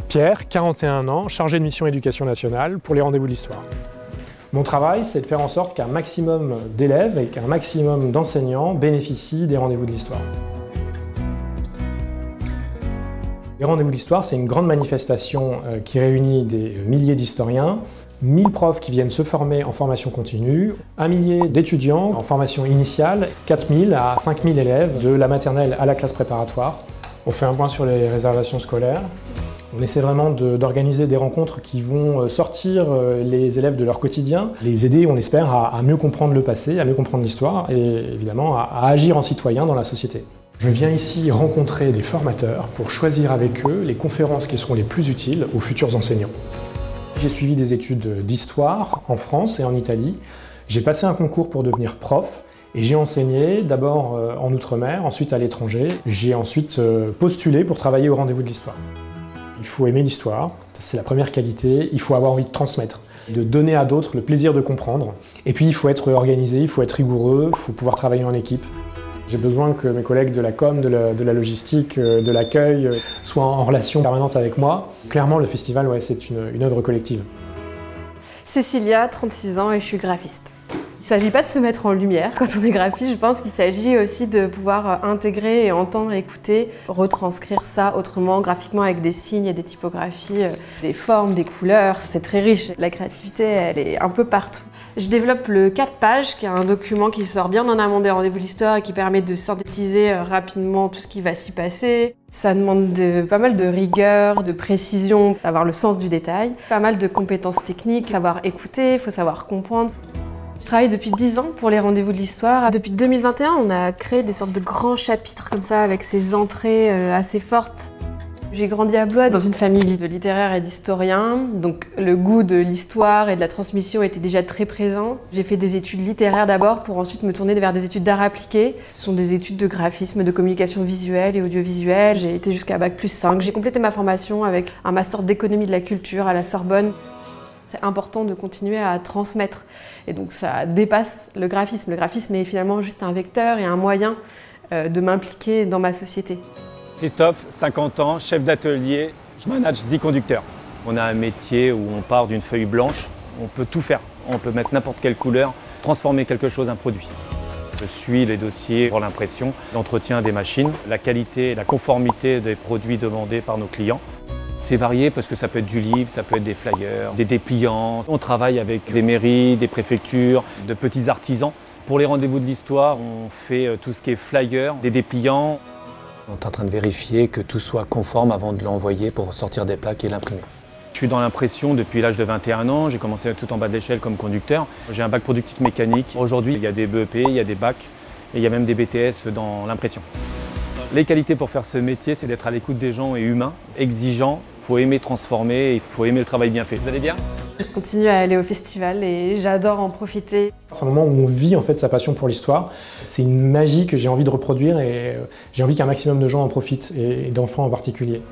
Pierre, 41 ans, chargé de mission éducation nationale pour les rendez-vous de l'histoire. Mon travail, c'est de faire en sorte qu'un maximum d'élèves et qu'un maximum d'enseignants bénéficient des rendez-vous de l'histoire. Les rendez-vous de l'histoire, c'est une grande manifestation qui réunit des milliers d'historiens, 1000 profs qui viennent se former en formation continue, 1 millier d'étudiants en formation initiale, 4000 à 5000 élèves de la maternelle à la classe préparatoire. On fait un point sur les réservations scolaires. On essaie vraiment d'organiser des rencontres qui vont sortir les élèves de leur quotidien, les aider, on espère, à mieux comprendre le passé, à mieux comprendre l'histoire et évidemment à agir en citoyen dans la société. Je viens ici rencontrer des formateurs pour choisir avec eux les conférences qui seront les plus utiles aux futurs enseignants. J'ai suivi des études d'histoire en France et en Italie. J'ai passé un concours pour devenir prof et j'ai enseigné d'abord en Outre-mer, ensuite à l'étranger. J'ai ensuite postulé pour travailler au rendez-vous de l'histoire. Il faut aimer l'histoire, c'est la première qualité. Il faut avoir envie de transmettre, de donner à d'autres le plaisir de comprendre. Et puis il faut être organisé, il faut être rigoureux, il faut pouvoir travailler en équipe. J'ai besoin que mes collègues de la com, de la logistique, de l'accueil soient en relation permanente avec moi. Clairement, le festival, ouais, c'est une œuvre collective. Cécilia, 36 ans et je suis graphiste. Il ne s'agit pas de se mettre en lumière quand on est graphiste, je pense qu'il s'agit aussi de pouvoir intégrer et entendre, écouter, retranscrire ça autrement, graphiquement avec des signes et des typographies, des formes, des couleurs, c'est très riche. La créativité, elle est un peu partout. Je développe le 4 pages, qui est un document qui sort bien en amont des rendez-vous de l'histoire et qui permet de synthétiser rapidement tout ce qui va s'y passer. Ça demande pas mal de rigueur, de précision, d'avoir le sens du détail, pas mal de compétences techniques, savoir écouter, il faut savoir comprendre. Je travaille depuis 10 ans pour les rendez-vous de l'histoire. Depuis 2021, on a créé des sortes de grands chapitres comme ça, avec ces entrées assez fortes. J'ai grandi à Blois dans une famille de littéraires et d'historiens, donc le goût de l'histoire et de la transmission était déjà très présent. J'ai fait des études littéraires d'abord pour ensuite me tourner vers des études d'art appliqué. Ce sont des études de graphisme, de communication visuelle et audiovisuelle. J'ai été jusqu'à Bac+5. J'ai complété ma formation avec un master d'économie de la culture à la Sorbonne. C'est important de continuer à transmettre et donc ça dépasse le graphisme. Le graphisme est finalement juste un vecteur et un moyen de m'impliquer dans ma société. Christophe, 50 ans, chef d'atelier, je manage 10 conducteurs. On a un métier où on part d'une feuille blanche, on peut tout faire. On peut mettre n'importe quelle couleur, transformer quelque chose en produit. Je suis les dossiers pour l'impression, l'entretien des machines, la qualité et la conformité des produits demandés par nos clients. C'est varié parce que ça peut être du livre, ça peut être des flyers, des dépliants. On travaille avec des mairies, des préfectures, de petits artisans. Pour les rendez-vous de l'histoire, on fait tout ce qui est flyers, des dépliants. On est en train de vérifier que tout soit conforme avant de l'envoyer pour sortir des plaques et l'imprimer. Je suis dans l'impression depuis l'âge de 21 ans. J'ai commencé tout en bas de l'échelle comme conducteur. J'ai un bac productique mécanique. Aujourd'hui, il y a des BEP, il y a des bacs et il y a même des BTS dans l'impression. Les qualités pour faire ce métier, c'est d'être à l'écoute des gens et humain, exigeant. Il faut aimer transformer, il faut aimer le travail bien fait. Vous allez bien? Je continue à aller au festival et j'adore en profiter. C'est un moment où on vit en fait sa passion pour l'histoire. C'est une magie que j'ai envie de reproduire et j'ai envie qu'un maximum de gens en profitent et d'enfants en particulier.